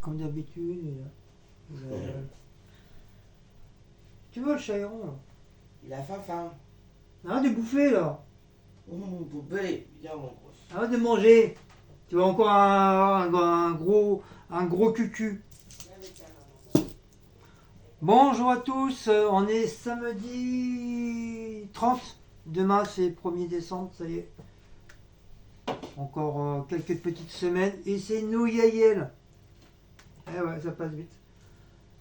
Comme d'habitude. Tu veux le chairon? Il a faim. Arrête de bouffer là. Oh mon bébé, viens mon gros. Arrête de manger. Tu vas encore un gros cucu. Bonjour à tous, on est samedi 30. Demain c'est 1er décembre, ça y est. Encore quelques petites semaines et c'est nous Yael. Eh ouais, ça passe vite.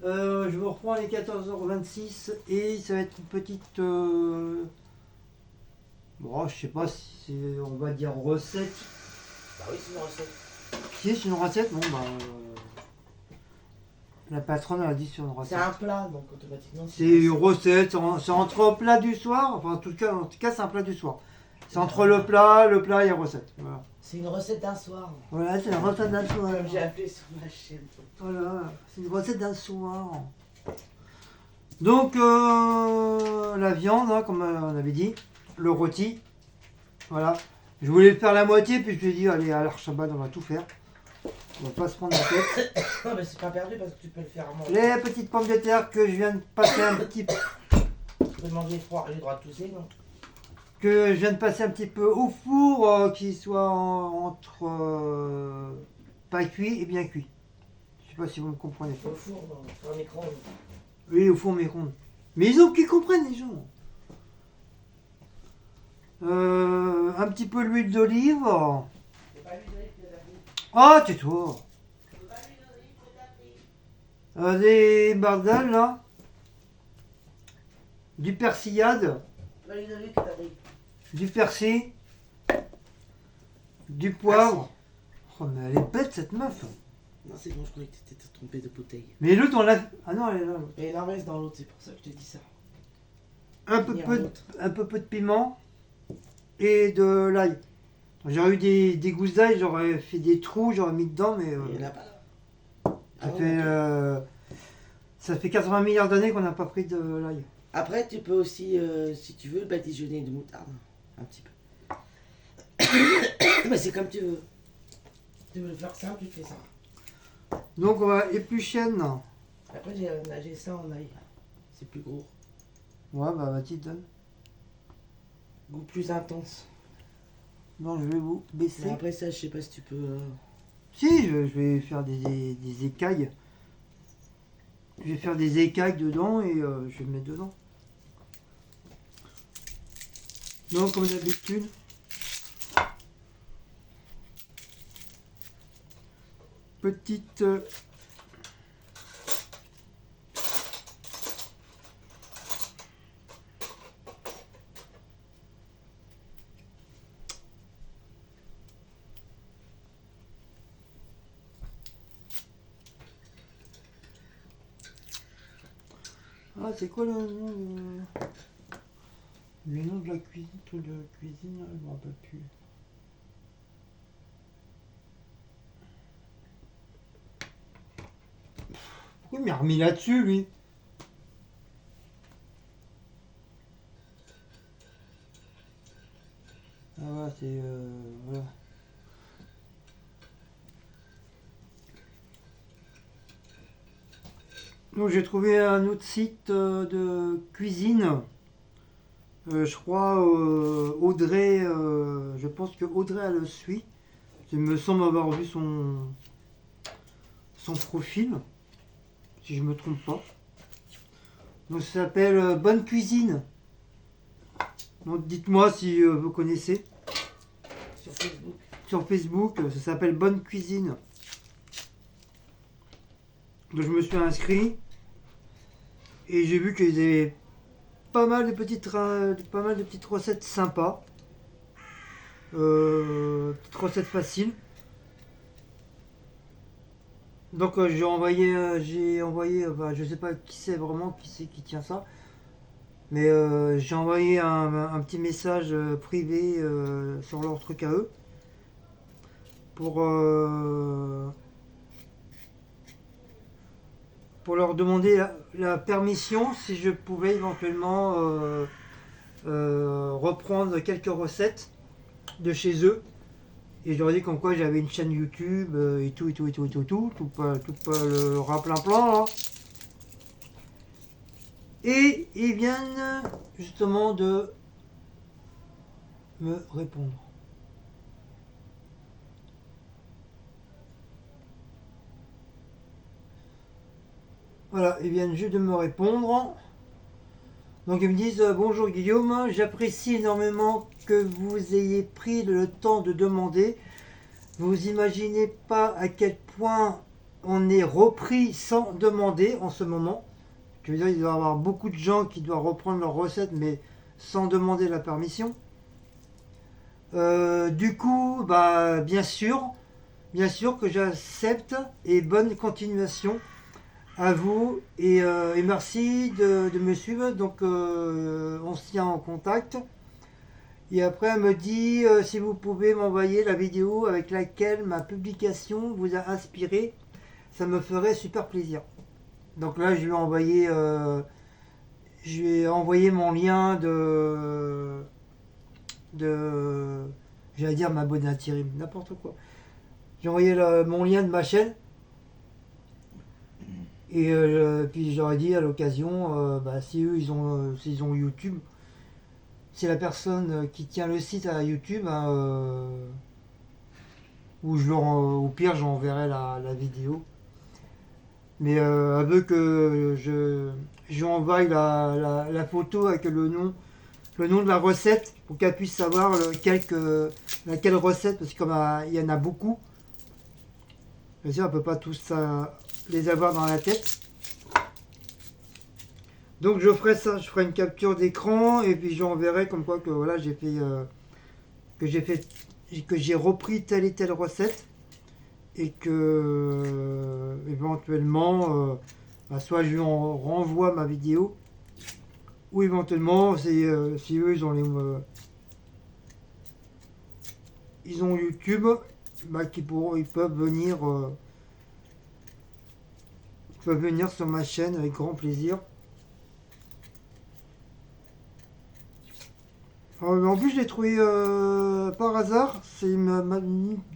Je vous reprends les 14h26 et ça va être une petite... Bon, je sais pas si on va dire recette. Bah oui, c'est une recette. Si c'est une recette, bon bah... la patronne elle a dit sur une C'est recette. un plat, donc automatiquement C'est une recette, c'est entre plat du soir, enfin en tout cas c'est un plat du soir. C'est entre le plat et la recette. Voilà, C'est une recette d'un soir. voilà c'est la recette d'un soir. Comme j'ai appelé sur ma chaîne. Voilà, c'est une recette d'un soir. Donc la viande, hein, comme on avait dit, le rôti. Voilà. Je voulais faire la moitié, puis je me suis dit, allez, à l'Archabad, on va tout faire. On va pas se prendre la tête. Non, mais c'est pas perdu parce que tu peux le faire à manger. Les petites pommes de terre que je viens de passer un petit peu. Tu peux manger froid, j'ai le droit de tousser, non? Que je viens de passer un petit peu au four, qui soit entre pas cuit et bien cuit. Je sais pas si vous me comprenez. Au four, non, sur un écran. Oui, au four micro-ondes. Mais ils ont qui comprennent les gens. Un petit peu l'huile d'olive. C'est pas l'huile d'olive que t'as pris. Ah, tais-toi. C'est pas l'huile d'olive que t'as pris. Des bardales là. Du persillade. Pas l'huile d'olive que t'as pris. Du persil. Du poivre. Oh, mais elle est bête cette meuf. Non, c'est bon, je croyais que t'étais trompé de bouteille. Mais l'autre, on l'a. Ah non, elle est là. l'autre. Et non, reste dans l'autre, c'est pour ça que je te dis ça. Un peu peu de piment et de l'ail. J'aurais eu des gousses d'ail, j'aurais fait des trous, j'aurais mis dedans, mais Il y en a pas là. ça, Ah bon, fait, ok. ça fait 80 milliards d'années qu'on n'a pas pris de l'ail. Après, tu peux aussi, si tu veux, badigeonner de moutarde. Un petit peu. Mais c'est comme tu veux. Tu veux le faire simple, tu fais ça. Donc on va éplucher. Non. Après, j'ai ça en ail. C'est plus gros. Ouais, bah vas-y, donne. Goût plus intense. Non, je vais vous baisser. Mais après ça, je sais pas si tu peux... Si, je vais faire des écailles. Je vais faire des écailles dedans et je vais le mettre dedans. Donc, comme d'habitude, petite... Ah, c'est quoi le nom le nom de la cuisine, truc de cuisine, je me rappelle plus. Pourquoi il m'a remis là-dessus, lui? Ah ouais, c'est... voilà. Donc j'ai trouvé un autre site de cuisine. Je crois Audrey, je pense que Audrey elle le suit. Il me semble avoir vu son profil, si je me trompe pas. Donc ça s'appelle Bonne Cuisine. Donc dites-moi si vous connaissez. Sur Facebook. Sur Facebook, ça s'appelle Bonne Cuisine. Donc je me suis inscrit et j'ai vu qu'ils avaient pas mal de petites recettes sympas. Petites recettes faciles. Donc j'ai envoyé, enfin, je sais pas qui c'est vraiment, qui c'est qui tient ça, mais j'ai envoyé un petit message privé sur leur truc à eux pour leur demander la permission si je pouvais éventuellement reprendre quelques recettes de chez eux. Et je leur ai dit comme quoi j'avais une chaîne YouTube et tout, tout pas le rappelant-plan. Hein. Et ils viennent justement de me répondre. Voilà, ils viennent juste de me répondre. Donc ils me disent bonjour Guillaume, j'apprécie énormément que vous ayez pris le temps de demander. Vous imaginez pas à quel point on est repris sans demander en ce moment. Je veux dire, il doit y avoir beaucoup de gens qui doivent reprendre leurs recettes mais sans demander la permission. Du coup, bah bien sûr que j'accepte et bonne continuation à vous et merci de me suivre. Donc on se tient en contact. Et après elle me dit si vous pouvez m'envoyer la vidéo avec laquelle ma publication vous a inspiré, ça me ferait super plaisir. Donc là je lui ai envoyé mon lien j'allais dire m'abonner à Thierry, n'importe quoi. J'ai envoyé mon lien de ma chaîne. Et puis j'aurais dit à l'occasion, si eux s'ils ont YouTube, c'est la personne qui tient le site à YouTube, ou au pire j'enverrai la vidéo. Mais elle veut que je lui envoie la photo avec le nom de la recette pour qu'elle puisse savoir laquelle recette, parce que comme il y en a beaucoup, bien sûr elle ne peut pas tous les avoir dans la tête. Donc je ferai ça, je ferai une capture d'écran et puis j'enverrai comme quoi que voilà que j'ai repris telle et telle recette et que éventuellement soit je lui renvoie ma vidéo ou éventuellement si eux ils ont YouTube, ils peuvent venir sur ma chaîne avec grand plaisir. En plus, je l'ai trouvé par hasard. C'est une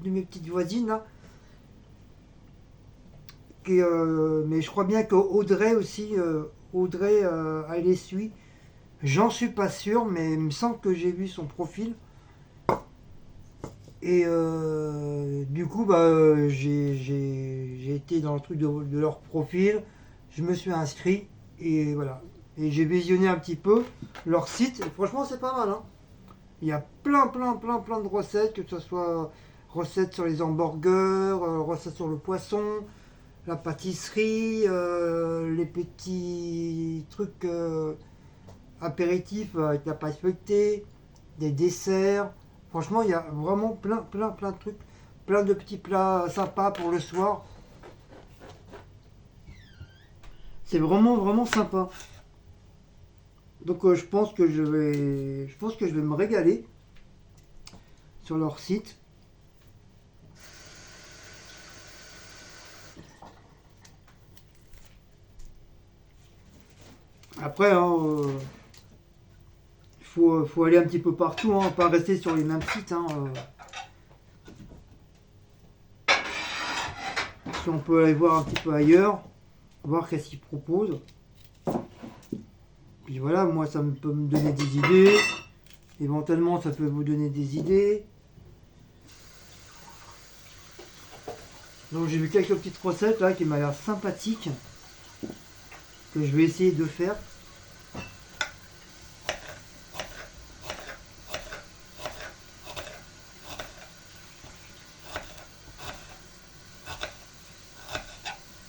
de mes petites voisines là. Mais je crois bien qu'Audrey aussi, Audrey, elle les suit. J'en suis pas sûr, mais il me semble que j'ai vu son profil. Et du coup, j'ai été dans le truc de leur profil. Je me suis inscrit et voilà. Et j'ai visionné un petit peu leur site. Et franchement, c'est pas mal. Hein. Il y a plein de recettes, que ce soit recettes sur les hamburgers, recettes sur le poisson, la pâtisserie, les petits trucs apéritifs avec la pâte feuilletée, des desserts. Franchement, il y a vraiment plein de trucs, plein de petits plats sympas pour le soir. C'est vraiment sympa. Donc je pense que je vais me régaler sur leur site. Après, faut aller un petit peu partout, hein, pas rester sur les mêmes sites. Hein, Si on peut aller voir un petit peu ailleurs, voir qu'est-ce qu'ils proposent. Puis voilà, moi ça peut me donner des idées. Éventuellement ça peut vous donner des idées. Donc j'ai vu quelques petites recettes là qui m'ont l'air sympathiques. Que je vais essayer de faire.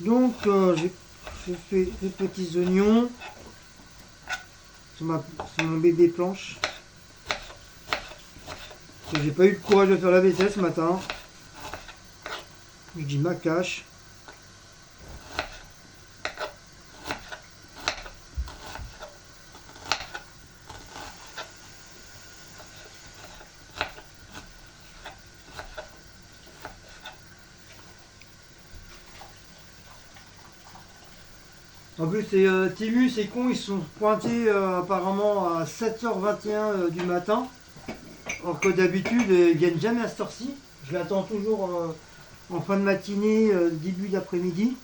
Donc j'ai fait des petits oignons sur mon bébé planche. J'ai pas eu le courage de faire la vaisselle ce matin. Je dis ma cache. En plus, Timu, c'est con, ils sont pointés apparemment à 7h21 du matin. Alors que d'habitude, ils viennent jamais à cette heure-ci. Je l'attends toujours en fin de matinée, début d'après-midi.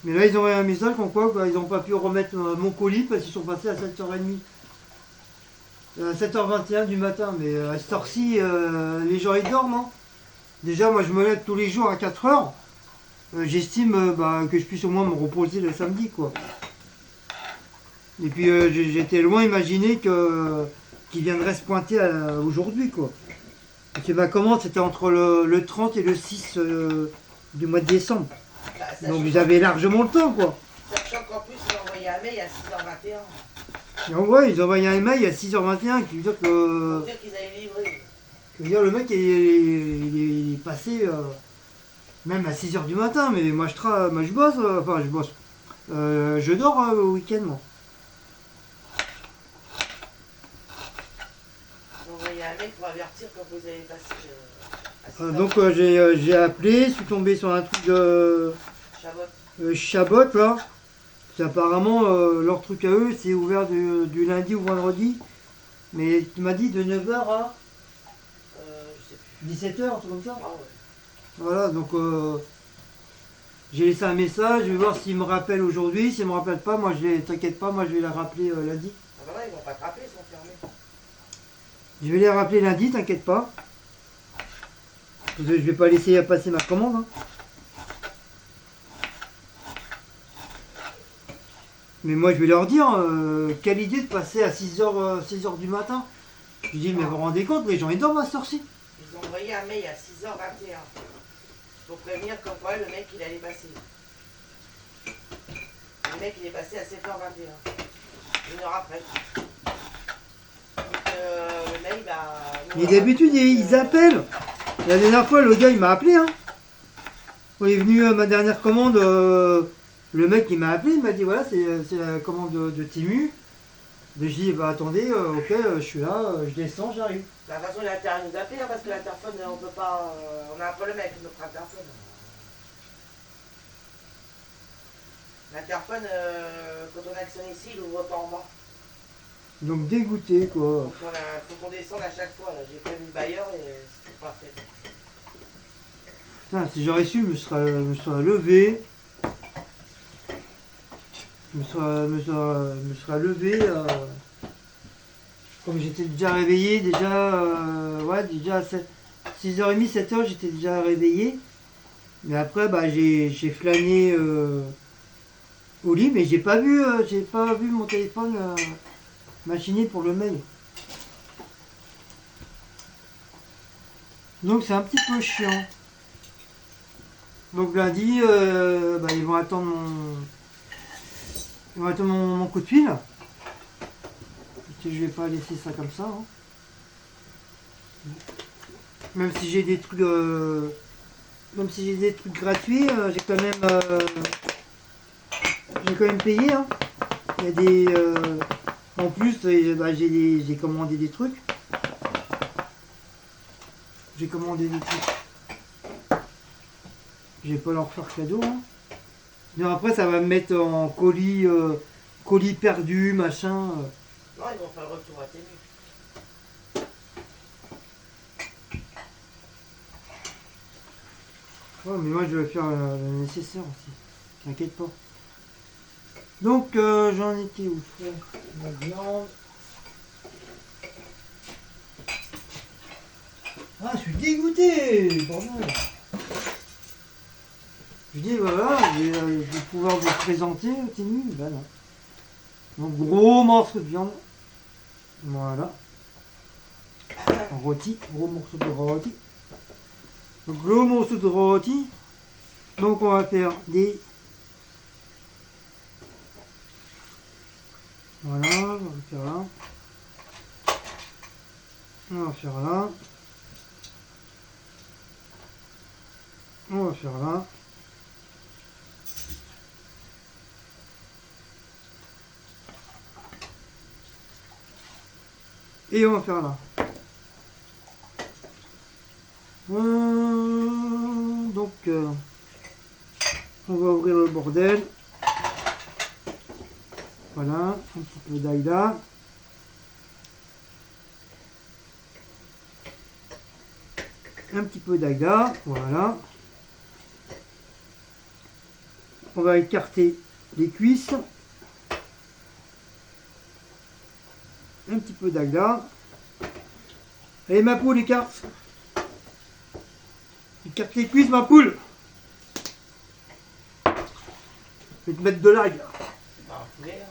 Mais là, ils ont un message comme quoi ils n'ont pas pu remettre mon colis parce qu'ils sont passés à 7h30. À 7h21 du matin. Mais à cette heure-ci, les gens ils dorment. Hein. Déjà, moi, je me lève tous les jours à 4h. J'estime que je puisse au moins me reposer le samedi, quoi. Et puis j'étais loin imaginer qu'ils viendraient se pointer aujourd'hui, quoi. Parce que ma commande c'était entre le 30 et le 6 du mois de décembre. Bah, Donc j'avais largement le temps, quoi. sachant qu'en plus, il a envoyé un mail à 6h21. Et en vrai, ils ont envoyé un mail à 6h21 qui veut dire que, Pour dire qu'ils allaient livrer. que dire, le mec il est passé même à 6h du matin. Mais moi je bosse, enfin je bosse. Je dors au week-end, moi. Ils ont envoyé un mail pour avertir quand vous allez passer à 6h. Donc j'ai appelé, je suis tombé sur un truc de Chabot. Chabot là. C'est apparemment leur truc à eux, c'est ouvert du lundi au vendredi. Mais tu m'as dit de 9h à Je sais plus. 17h, un truc comme ça. Ah ouais. Voilà, donc j'ai laissé un message, je vais voir s'il me rappelle aujourd'hui. S'il me rappelle pas, moi t'inquiète pas, moi je vais la rappeler lundi. Ah bah là, ils vont pas te rappeler, ils sont fermés. Je vais les rappeler lundi, t'inquiète pas. Parce que je vais pas laisser passer ma commande. Hein. Mais moi je vais leur dire, quelle idée de passer à 6h du matin. Je dis, mais vous vous rendez compte, les gens ils dorment à cette heure-ci. Ils ont envoyé un mail à 6h21 pour prévenir comme quoi le mec il allait passer. Le mec il est passé à 7h21. Une heure après. Donc le mail, Mais d'habitude ils appellent. La dernière fois le gars il m'a appelé. Hein. Quand il est venu à ma dernière commande, le mec il m'a appelé, il m'a dit voilà c'est la commande de Timu. Je dis bah attendez, ok je suis là, je descends, j'arrive. De toute façon il a intérêt à nous appeler hein, parce que l'interphone on peut pas. On a un problème avec notre interphone. L'interphone, quand on actionne ici, il ouvre pas en bas. Donc dégoûté quoi. Donc faut qu'on descende à chaque fois. J'ai prévenu le bailleur et c'est pas fait. Putain, si j'aurais su, je me serais levé. Je me serais levé. Comme j'étais déjà réveillé, déjà à 6h30, 7h, j'étais déjà réveillé. Mais après, j'ai flâné au lit, mais j'ai pas vu mon téléphone machiner pour le mail. Donc c'est un petit peu chiant. Donc lundi, ils vont attendre mon coup de fil. Parce que je vais pas laisser ça comme ça. Hein. Même si j'ai des trucs, gratuits, j'ai quand même payé. Hein. Il y a des, en plus, j'ai commandé des trucs. J'ai commandé des trucs. Je vais pas leur faire cadeau. Hein. Sinon après ça va me mettre en colis perdu, machin. Non, ils vont faire le retour à Tému. Ouais, mais moi je vais faire le nécessaire aussi. T'inquiète pas. Donc j'en étais où? La viande. Ah, je suis dégoûté, bordel. Je dis voilà, je vais pouvoir vous présenter Tému. Ben non. Donc gros morceau de viande. Voilà. Rôti, gros morceau de rôti. Donc gros morceau de rôti. Donc on va faire des. Voilà, on va faire là. On va faire là. On va faire là. Et on va faire là. Donc, on va ouvrir le bordel. Voilà, un petit peu d'ail là. Un petit peu d'ail là, voilà. On va écarter les cuisses. Un petit peu d'ail là. Allez ma poule, écarte. Écarte les cuisses ma poule. Je vais te mettre de l'ail. C'est pas un poulet, hein.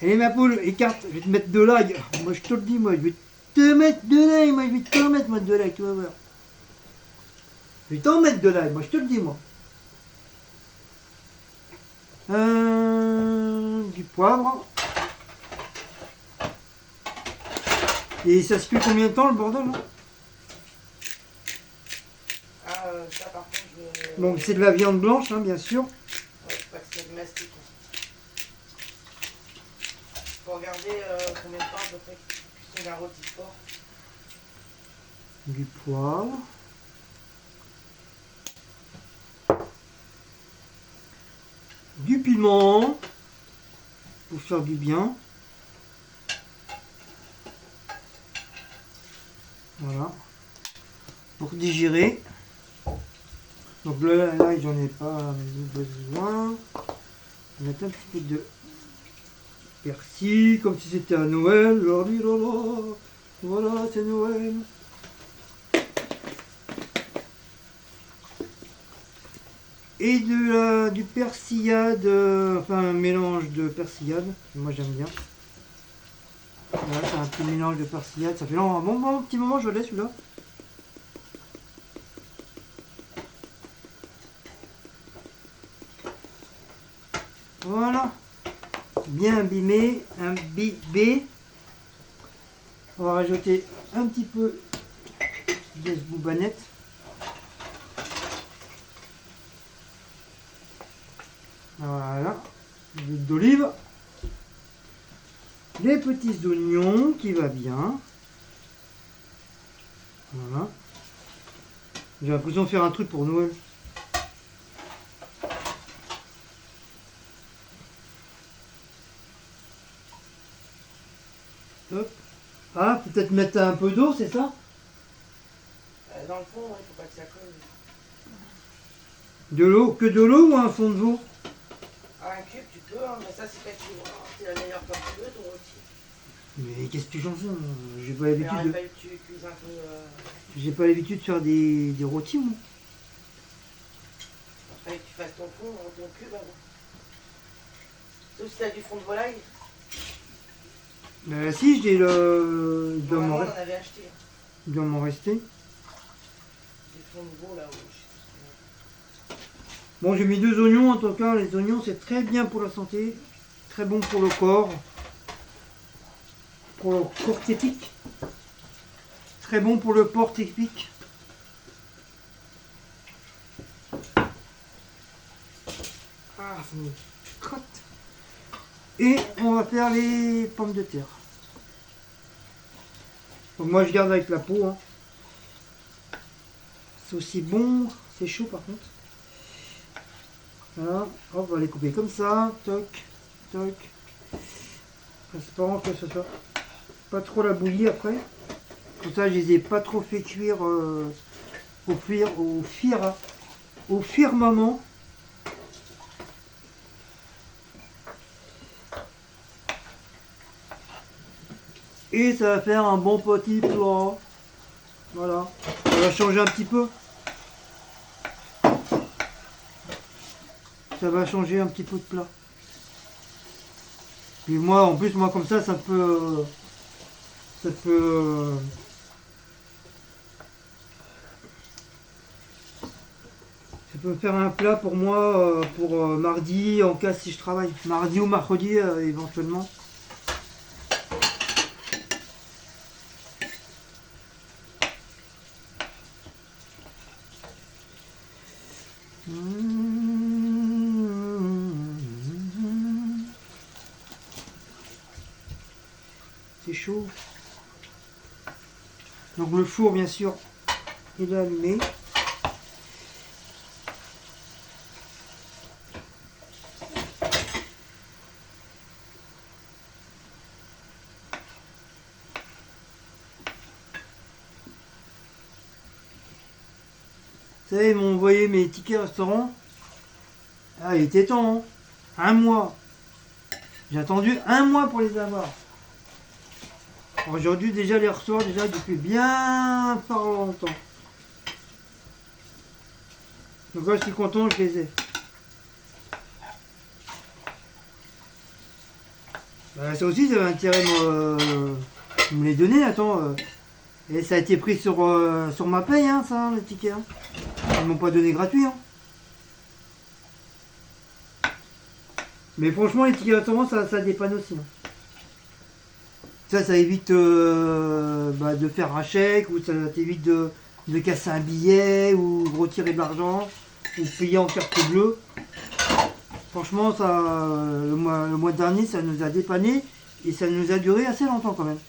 Allez ma poule, écarte, je vais te mettre de l'ail. Moi je te le dis, moi je vais te mettre de l'ail, moi je vais te mettre moi, de l'ail, tu vas voir. Je vais t'en mettre de l'ail, moi je te le dis moi. Du poivre. Et ça se cuit combien de temps le bordel là? Ah, ça par contre, je... Donc c'est de la viande blanche, hein, bien sûr. Ouais, faut pas que c'est de mastic. Faut regarder combien de temps à peu près cuisson d'un rôti fort. Du poivre. Du piment. Pour faire du bien. Voilà. Pour digérer. Donc là j'en ai pas besoin. On va mettre un petit peu de persil, comme si c'était à Noël. Voilà, c'est Noël. Et du persillade, enfin un mélange de persillade. Moi j'aime bien. Voilà, c'est un petit mélange de persillade. Ça fait un bon petit moment je l'ai celui-là. Voilà. Bien abîmé, imbibé. On va rajouter un petit peu de boubanette. Voilà. L'huile d'olive. Les petits oignons qui va bien. Voilà. J'ai l'impression de faire un truc pour Noël. Hop. Ah, peut-être mettre un peu d'eau, c'est ça? Dans le fond, il faut pas que ça colle. De l'eau? Que de l'eau ou un fond de veau? Ah, un cube, tu peux, hein, mais ça, c'est pas que tu vois. C'est la meilleure quand tu veux, ton rôti. Mais qu'est-ce que j'en sais? J'ai pas Mais l'habitude il de... fallu que tu cuises un peu. J'ai pas l'habitude de faire des rôtis, moi. Il fallait que tu fasses ton fond, ton cube avant. Sauf si t'as du fond de volaille. Si, j'ai le... Il doit Normalement, m'en on en avait acheté. il doit m'en rester. Des fonds de veau là-haut. Je sais pas. Bon, j'ai mis 2 oignons en tout cas. Les oignons, c'est très bien pour la santé. Très bon pour le corps. Pour le corps typique. Très bon pour le porc typique. Ah, ça me crotte. Et on va faire les pommes de terre. Donc moi je garde avec la peau. Hein. C'est aussi bon. C'est chaud par contre. Voilà. Hop, on va les couper comme ça. Toc, toc. Espérons que ce soit pas trop la bouillie après. Comme ça, je les ai pas trop fait cuire au firmament. Et ça va faire un bon petit plat. Voilà. On va changer un petit peu. Ça va changer un petit peu de plat. Puis moi, en plus, moi comme ça peut... Ça peut faire un plat pour moi, pour mardi, en cas si je travaille. Mardi ou mercredi, éventuellement. C'est chaud. Donc le four, bien sûr, il est allumé. savez, ils m'ont envoyé mes tickets restaurant. Ah, il était temps, hein. Un mois. J'ai attendu un mois pour les avoir. Aujourd'hui, déjà les recevoir déjà depuis bien fort longtemps. Donc là, je suis content, je les ai. Bah, ça aussi, ça avait intérêt de me les donner, attends. Et ça a été pris sur ma paye, hein, ça, les tickets. Hein. Ils m'ont pas donné gratuit. Hein. Mais franchement, les tickets restaurants, ça dépanne aussi. Hein. Ça évite de faire un chèque, ou ça t'évite de casser un billet, ou de retirer de l'argent, ou de payer en carte bleue. Franchement, le mois dernier, ça nous a dépanné, et ça nous a duré assez longtemps quand même.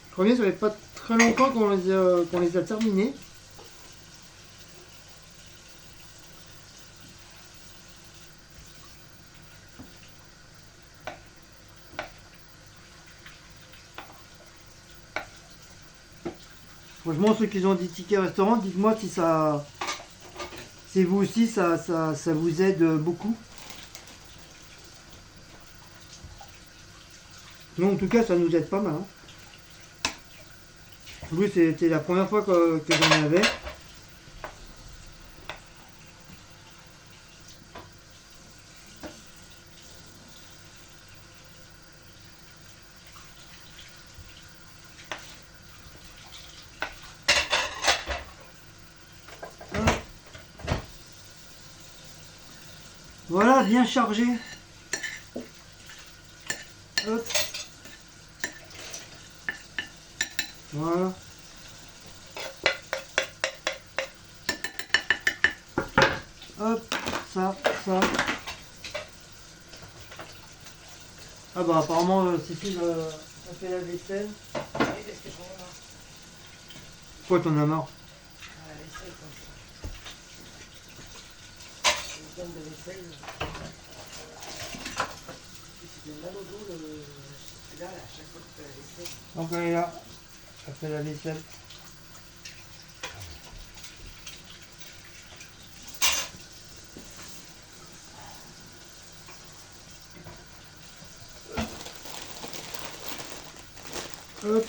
Je crois bien que ça fait pas très longtemps qu'on les a terminés. Franchement, ceux qui ont des tickets restaurant, dites-moi si vous aussi, ça vous aide beaucoup. Non, en tout cas, ça nous aide pas mal. Hein. Oui, c'était la première fois que j'en avais. Voilà, bien chargé. Hop. Voilà. Hop, ça. Ah bah apparemment Cécile a fait la vaisselle. Oui, parce que j'en ai marre. Pourquoi t'en as marre? La vaisselle comme ça. Une tonne de vaisselle. C'était mal au dos, là, à chaque fois que tu fais la vaisselle. Donc elle est là, elle fait la vaisselle. Hop.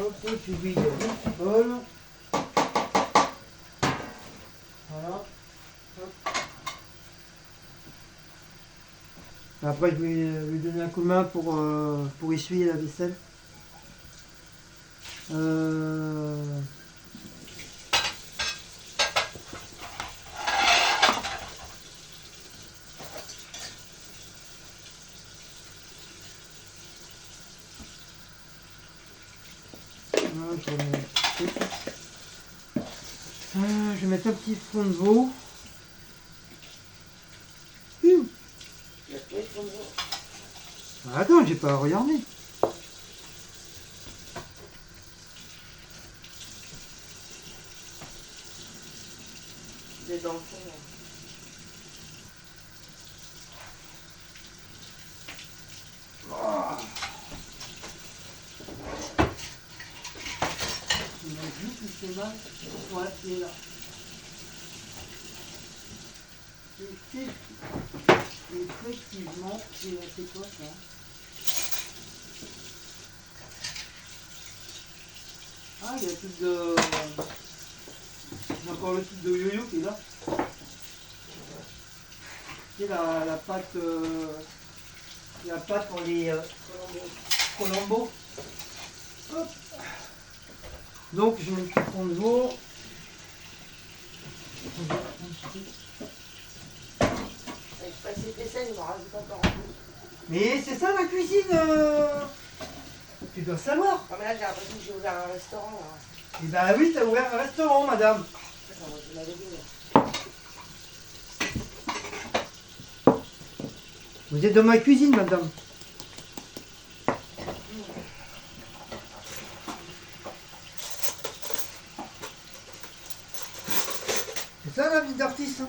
Hop, tu vides le bol. Voilà. Hop. Après, je vais lui donner un coup de main pour essuyer la vaisselle. Je vais mettre un petit fond de veau. Attends, j'ai pas regardé. C'est dans le fond. Là. Il m'a dit que c'est mal. Ouais, c'est là. Effectivement, c'est quoi ça? Ah, il y a tout de... J'ai encore le truc de yo-yo qui est là. C'est la pâte... la pâte pour les Colombo. Hop. Donc je mets le petit fond de veau. Je passe cette vaisselle, il m'en rajoute encore un peu. Mais c'est ça la cuisine Tu dois savoir. Ah mais là j'ai l'impression que j'ai ouvert un restaurant là. Eh ben oui, t'as ouvert un restaurant, madame. Attends, je l'avais dit là. Vous êtes dans ma cuisine, madame. C'est ça la vie d'artiste, hein.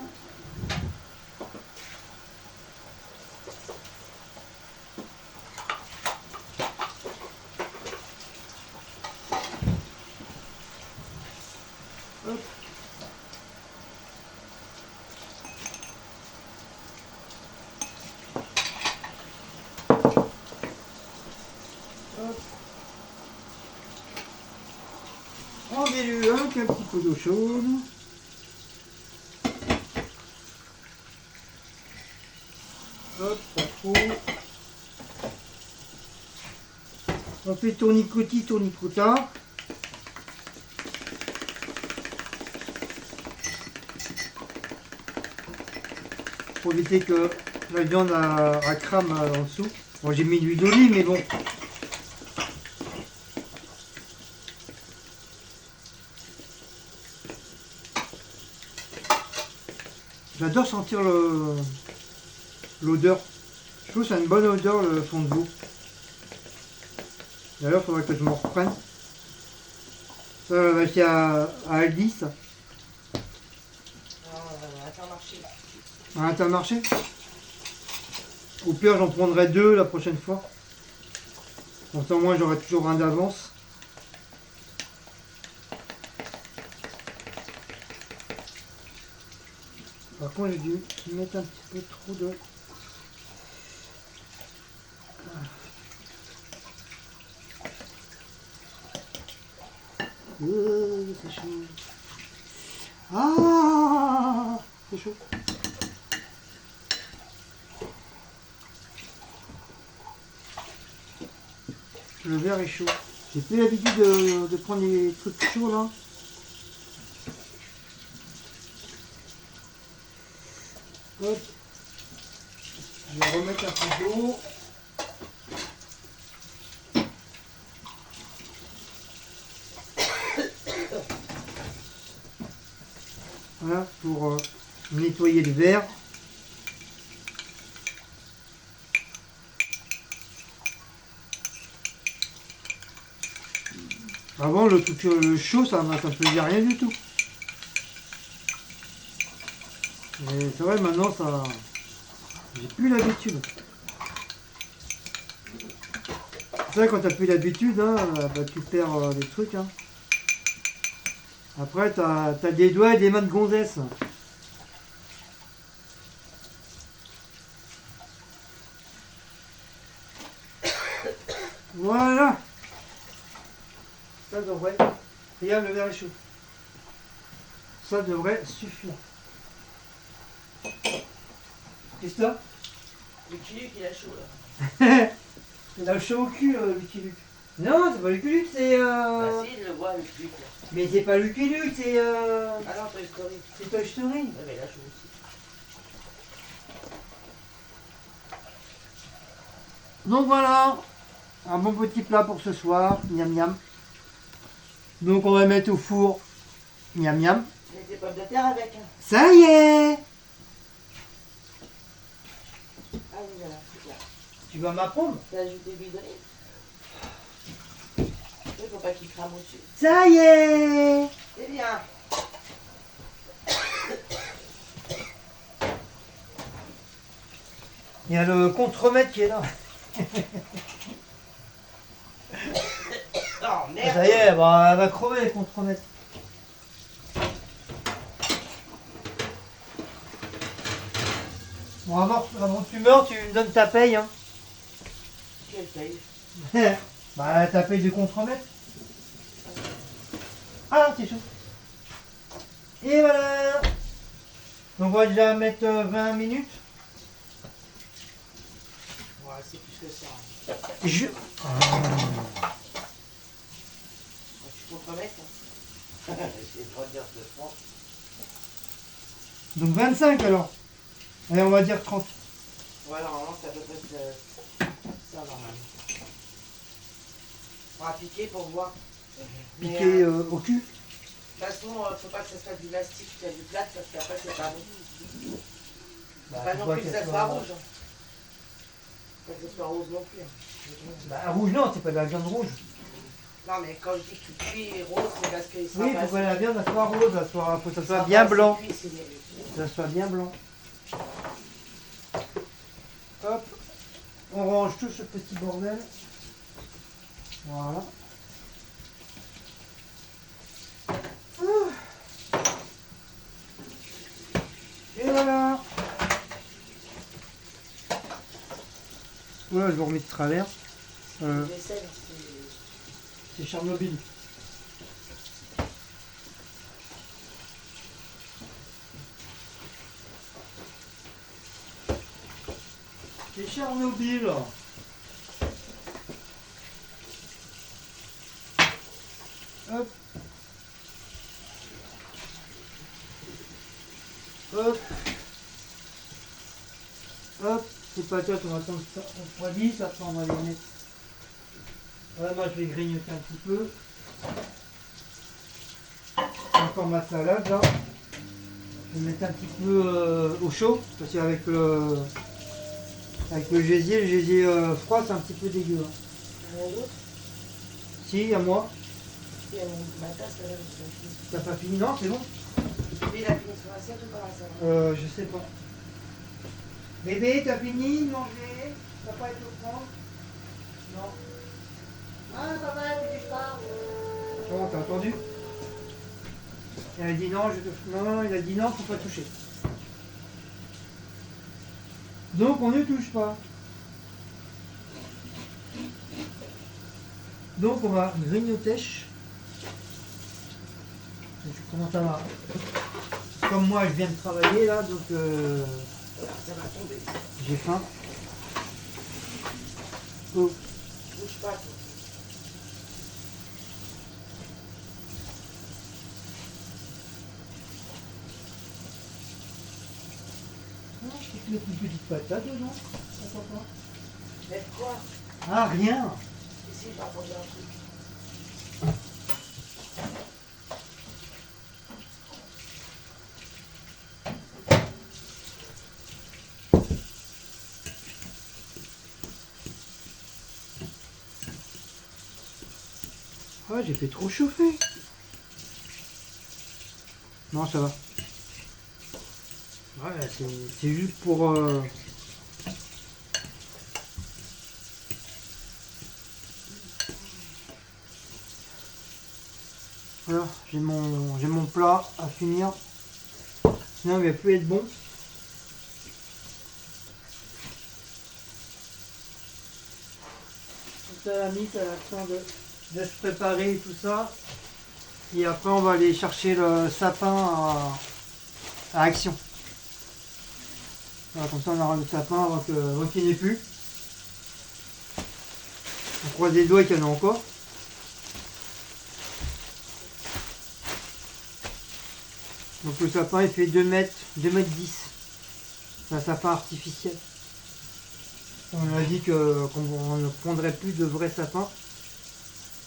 Hop. Hop. On dilue un petit peu d'eau chaude. Hop, pas trop. On fait tournicoti, tournicota. Pour éviter que la viande à crame en dessous. Bon, j'ai mis de l'huile d'olive, mais bon. J'adore sentir l'odeur. Je trouve que ça a une bonne odeur le fond de veau. D'ailleurs, il faudrait que je m'en reprenne. Ça, on va acheter à Aldi, ça. Intermarché. À Intermarché. Au pire, j'en prendrai 2 la prochaine fois. Comme ça, au moins, j'aurai toujours un d'avance. Par contre, j'ai dû mettre un petit peu trop de... C'est chaud. Ah, c'est chaud. Le verre est chaud. J'ai plus l'habitude de prendre des trucs chauds là. Hop. Je vais remettre un peu d'eau. Voilà, pour nettoyer le verre. Avant, le chaud, ça me faisait rien du tout. Mais c'est vrai, maintenant, ça, j'ai plus l'habitude. C'est vrai, quand t'as plus l'habitude, hein, bah, tu perds des trucs. Hein. Après, t'as des doigts et des mains de gonzesse. Voilà. Ça devrait... Regarde, le verre est chaud. Ça devrait suffire. Qu'est-ce que t'as? Lucky Luke, il a chaud là. Il a le chaud au cul, Lucky Luke. Non, c'est pas Lucky Luke, c'est... Bah si, il le voit, Lucky Luke. Mais c'est pas Lucky Luke, c'est... Ah non, Toy Story. C'est Toy Story. Ouais, mais il a chaud aussi. Donc voilà, un bon petit plat pour ce soir, miam miam. Donc on va mettre au four, miam miam. Mets tes pommes de terre avec. Hein. Ça y est. Ah oui, voilà, c'est bien. Tu vas m'apprendre? T'as ajouté de l'huile d'olive? Il faut pas qu'il crame au-dessus. Ça y est. C'est bien. Il y a le contremaître qui est là. Oh merde. Ça y est, bah, elle va crever le contremaître. Bon, avant que tu meurs, tu me donnes ta paye. Hein. Quelle paye? Bah, ta paye de contremaître. Ah, c'est chaud. Et voilà. Donc on va déjà mettre 20 minutes. Ouais, c'est plus que ça. Hein. Je... Tu contremets ça? J'ai le droit de dire ce que je pense. Donc 25 alors. Allez, on va dire 30. Ouais, normalement, c'est à peu près ça, normalement. On va piquer pour voir. Piqué au cul. De toute façon, faut pas que ça soit du plastique, qu'il y a du plat, parce qu'après, c'est pas bon. Bah, Pas faut non pas plus que qu'elle ça soit rouge. Pas que ça soit rose non plus. Hein. Bah, rouge non, c'est pas de la viande rouge. Non, mais quand je dis que tu cuis rose, c'est parce qu'il sera Oui, pas pour que assez- la viande elle soit rose, faut que ça il soit sera bien pas assez blanc. cuit, c'est mieux. Que ça soit bien blanc. Hop, on range tout ce petit bordel. Voilà. Et voilà. Ouais, je vous remets de travers. Vaisselle, C'est Tchernobyl. C'est Tchernobyl. Hop. Hop. Hop. C'est pas toi, on va attendre que ça refroidisse, après on va les mettre. Voilà, moi je vais grignoter un petit peu. Encore ma salade là. Je vais mettre un petit peu au chaud, parce qu'avec le gésier froid c'est un petit peu dégueu. Hein. il y en a d'autres. Si, à moi. Il y a ma tasse là, je T'as pas fini? Non, c'est bon. Lui, il a fini son assiette ou pas la salade? Je sais pas. Bébé, t'as fini de manger? T'as pas été au prendre? Non. Ah, papa, tu touches pas. Bon, t'as entendu? Il a dit non, non, il a dit non, faut pas toucher. Donc on ne touche pas. Donc on va grignoter. Comment ça va? Comme moi je viens de travailler là, donc Ça va tomber. j'ai faim. Oh. Bouge pas, toi. Ah, je peux te mettre une petite patate dedans. Pourquoi pas? Mais quoi? Ah, rien. Ici, j'ai entendu un truc. Ah, j'ai fait trop chauffer. Non, ça va. Ouais, c'est juste pour... Voilà, j'ai mon plat à finir. Sinon il va plus être bon. Tout à la mise, à la fin de se préparer et tout ça. Et après on va aller chercher le sapin à Action. Voilà, comme ça on aura le sapin avant qu'il n'y ait plus. On croise les doigts qu'il y en a encore. Donc le sapin il fait 2 mètres 10. C'est un sapin artificiel. On a dit qu'on ne prendrait plus de vrais sapins.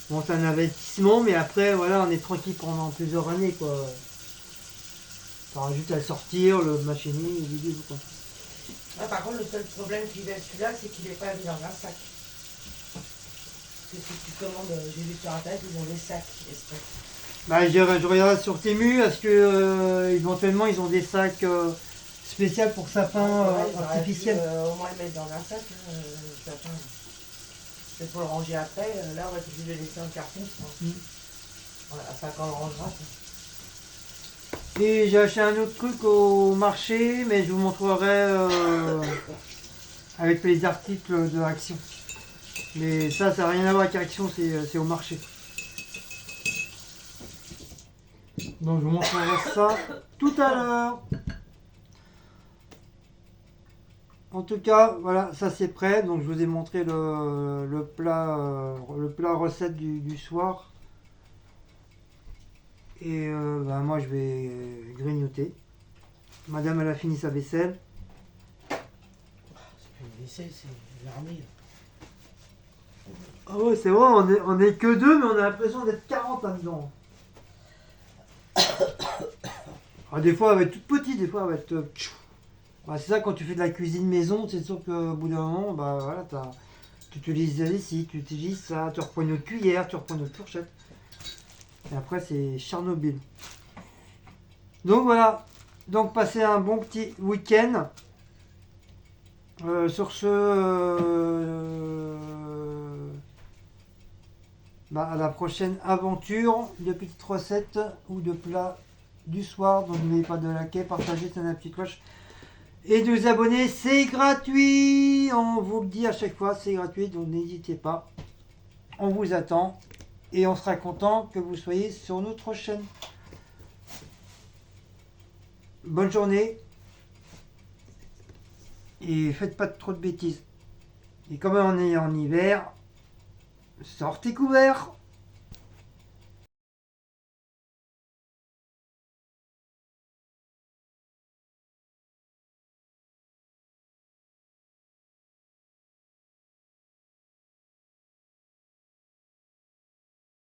Bon, c'est un investissement, mais après, voilà, on est tranquille pendant plusieurs années, quoi. Ça juste à le sortir, le machiner, le vider, quoi. Ah, par contre, le seul problème qu'il a celui-là, c'est qu'il n'est pas mis dans un sac. Parce que si tu commandes, j'ai vu sur internet, ils ont des sacs exprès. Bah, je regarde sur Temu, est-ce que éventuellement ils ont des sacs spéciaux pour sapins Ouais, ils auraient artificiels? pu, au moins le mettre dans un sac, hein, le sapin. C'est pour le ranger après. Là, on va être obligé de le laisser en carton, je pense. Voilà, à 5 ans, on le rangera. Et j'ai acheté un autre truc au marché, mais je vous montrerai avec les articles de Action. Mais ça n'a rien à voir avec Action, c'est au marché. Donc je vous montrerai ça tout à l'heure. En tout cas, voilà, ça c'est prêt. Donc je vous ai montré le plat recette du soir. Et bah, moi je vais grignoter. Madame elle a fini sa vaisselle. C'est plus une vaisselle, c'est l'armée. Ah ouais, c'est vrai, on est que deux, mais on a l'impression d'être 40 là-dedans. Ah, des fois elle va être toute petite, des fois elle va être... Bah, c'est ça, quand tu fais de la cuisine maison, c'est sûr qu'au bout d'un moment, bah voilà, Tu utilises la lessive, tu utilises ça, tu reprends une autre cuillère, tu reprends une autre fourchette. Et après, c'est Tchernobyl. Donc voilà. Donc passez un bon petit week-end. Sur ce, à la prochaine aventure de petites recettes ou de plats du soir. Donc n'oubliez pas de liker, partager, donner la petite cloche et de vous abonner. C'est gratuit. On vous le dit à chaque fois, c'est gratuit. Donc n'hésitez pas. On vous attend et on sera content que vous soyez sur notre chaîne. Bonne journée. Et faites pas trop de bêtises. Et comme on est en hiver, sortez couverts.